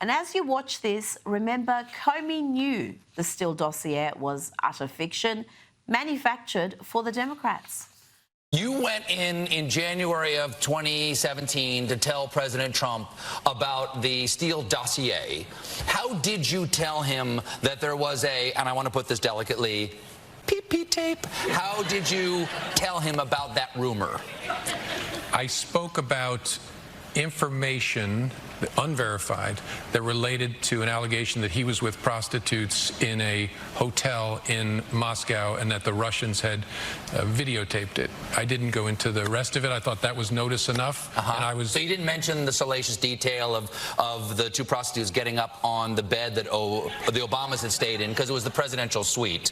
And as you watch this, remember Comey knew the Steele dossier was utter fiction, manufactured for the Democrats. You went in January of 2017 to tell President Trump about the Steele dossier. How did you tell him that there was and I want to put this delicately, pee-pee tape? How did you tell him about that rumor? I spoke about information, unverified, that related to an allegation that he was with prostitutes in a hotel in Moscow and that the Russians had videotaped it. I didn't go into the rest of it. I thought that was notice enough. And So you didn't mention the salacious detail of the two prostitutes getting up on the bed that the Obamas had stayed in, because it was the presidential suite,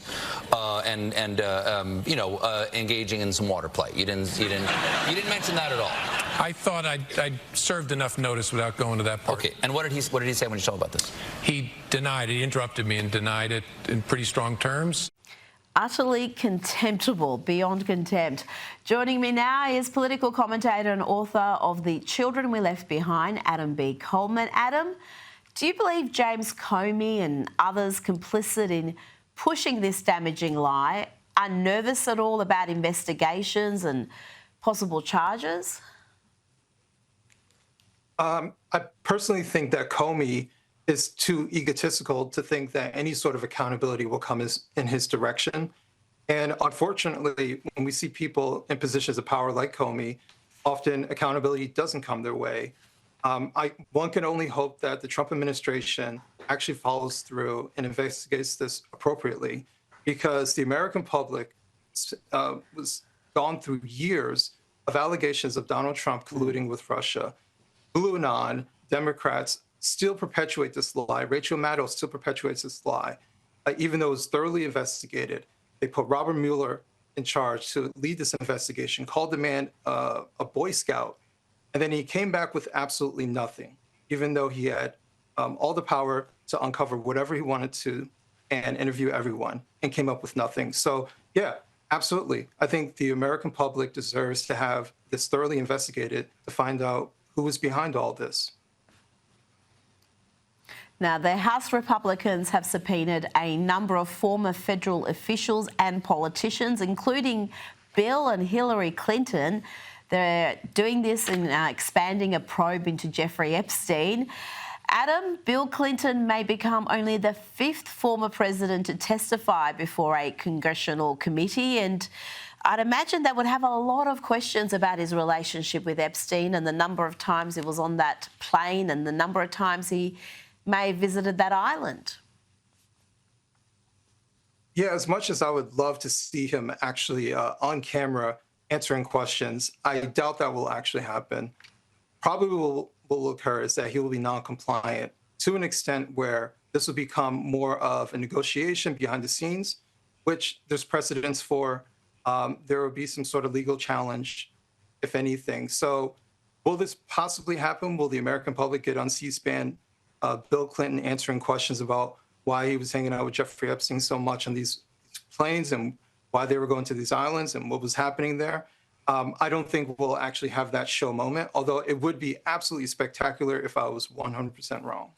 engaging in some water play. You didn't mention that at all. I thought I'd served enough notice without going to that part. Okay, and what did he say when you told him about this? He denied it. He interrupted me and denied it in pretty strong terms. Utterly contemptible, beyond contempt. Joining me now is political commentator and author of The Children We Left Behind, Adam B. Coleman. Adam, do you believe James Comey and others complicit in pushing this damaging lie are nervous at all about investigations and possible charges? I personally think that Comey is too egotistical to think that any sort of accountability will come in his direction. And unfortunately, when we see people in positions of power like Comey, often accountability doesn't come their way. One can only hope that the Trump administration actually follows through and investigates this appropriately, because the American public was gone through years of allegations of Donald Trump colluding with Russia. QAnon, Democrats still perpetuate this lie. Rachel Maddow still perpetuates this lie. Even though it was thoroughly investigated, they put Robert Mueller in charge to lead this investigation, called the man a Boy Scout, and then he came back with absolutely nothing, even though he had all the power to uncover whatever he wanted to and interview everyone, and came up with nothing. So, yeah, absolutely. I think the American public deserves to have this thoroughly investigated to find out who was behind all this. Now, the House Republicans have subpoenaed a number of former federal officials and politicians, including Bill and Hillary Clinton. They're doing this in expanding a probe into Jeffrey Epstein. Adam, Bill Clinton may become only the fifth former president to testify before a congressional committee, and I'd imagine that would have a lot of questions about his relationship with Epstein and the number of times he was on that plane and the number of times he may have visited that island. Yeah, as much as I would love to see him actually on camera answering questions, I doubt that will actually happen. Probably will occur is that he will be non-compliant to an extent where this will become more of a negotiation behind the scenes, which there's precedence for. There will be some sort of legal challenge, if anything. So will this possibly happen? Will the American public get on C-SPAN Bill Clinton answering questions about why he was hanging out with Jeffrey Epstein so much on these planes and why they were going to these islands and what was happening there? I don't think we'll actually have that show moment, although it would be absolutely spectacular if I was 100% wrong.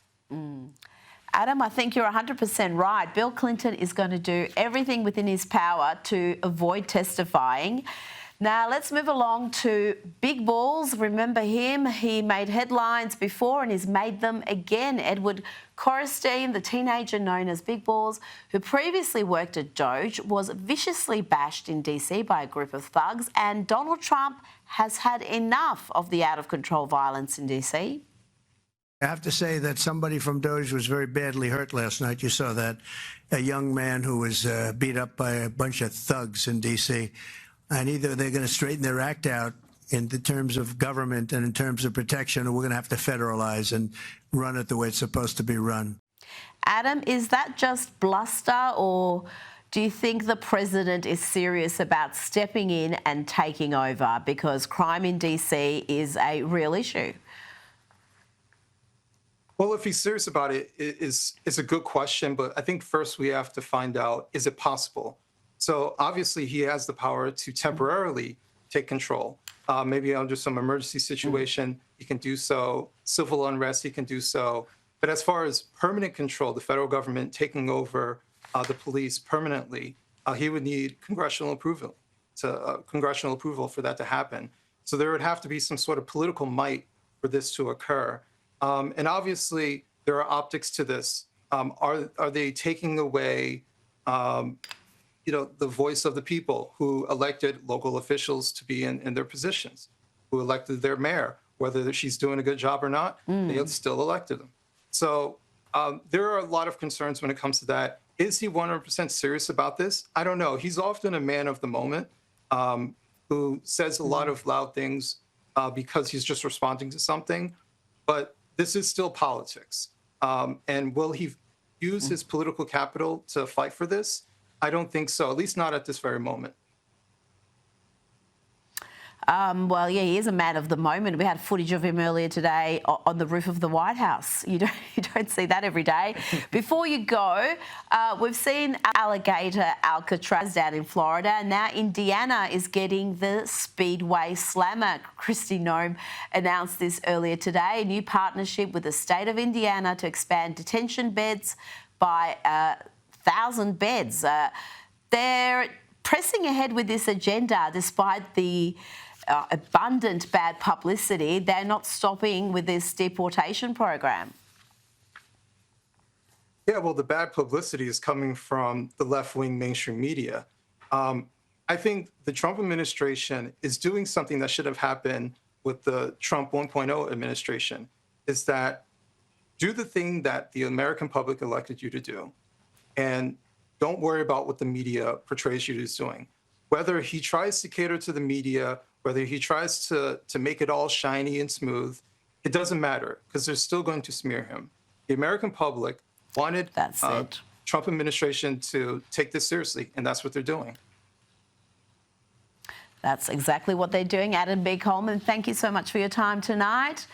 Adam, I think you're 100% right. Bill Clinton is going to do everything within his power to avoid testifying. Now, let's move along to Big Balls. Remember him? He made headlines before and he's made them again. Edward Correstein, the teenager known as Big Balls, who previously worked at Doge, was viciously bashed in DC by a group of thugs, and Donald Trump has had enough of the out-of-control violence in DC. I have to say that somebody from Doge was very badly hurt last night. You saw that, a young man who was beat up by a bunch of thugs in D.C. And either they're going to straighten their act out in the terms of government and in terms of protection, or we're going to have to federalize and run it the way it's supposed to be run. Adam, is that just bluster, or do you think the president is serious about stepping in and taking over, because crime in D.C. is a real issue? Well, if he's serious about it, it's a good question. But I think first we have to find out, is it possible? So obviously he has the power to temporarily take control. Maybe under some emergency situation, he can do so. Civil unrest, he can do so. But as far as permanent control, the federal government taking over the police permanently, he would need congressional approval for that to happen. So there would have to be some sort of political might for this to occur. And obviously, there are optics to this. Are they taking away, the voice of the people who elected local officials to be in their positions, who elected their mayor, whether she's doing a good job or not, they still elected them. So there are a lot of concerns when it comes to that. Is he 100% serious about this? I don't know. He's often a man of the moment who says a lot of loud things because he's just responding to something. But this is still politics. And will he use his political capital to fight for this? I don't think so, at least not at this very moment. Well, yeah, he is a man of the moment. We had footage of him earlier today on the roof of the White House. You don't see that every day. Before you go, we've seen alligator Alcatraz down in Florida. Now Indiana is getting the Speedway Slammer. Kristi Noem announced this earlier today, a new partnership with the state of Indiana to expand detention beds by 1,000 beds. They're pressing ahead with this agenda despite the abundant bad publicity. They're not stopping with this deportation program. Yeah, well, the bad publicity is coming from the left-wing mainstream media. I think the Trump administration is doing something that should have happened with the Trump 1.0 administration, is that do the thing that the American public elected you to do, and don't worry about what the media portrays you as doing. Whether he tries to cater to the media, whether he tries to make it all shiny and smooth, it doesn't matter because they're still going to smear him. The American public wanted Trump administration to take this seriously, and that's what they're doing. That's exactly what they're doing. Adam B. Coleman, thank you so much for your time tonight.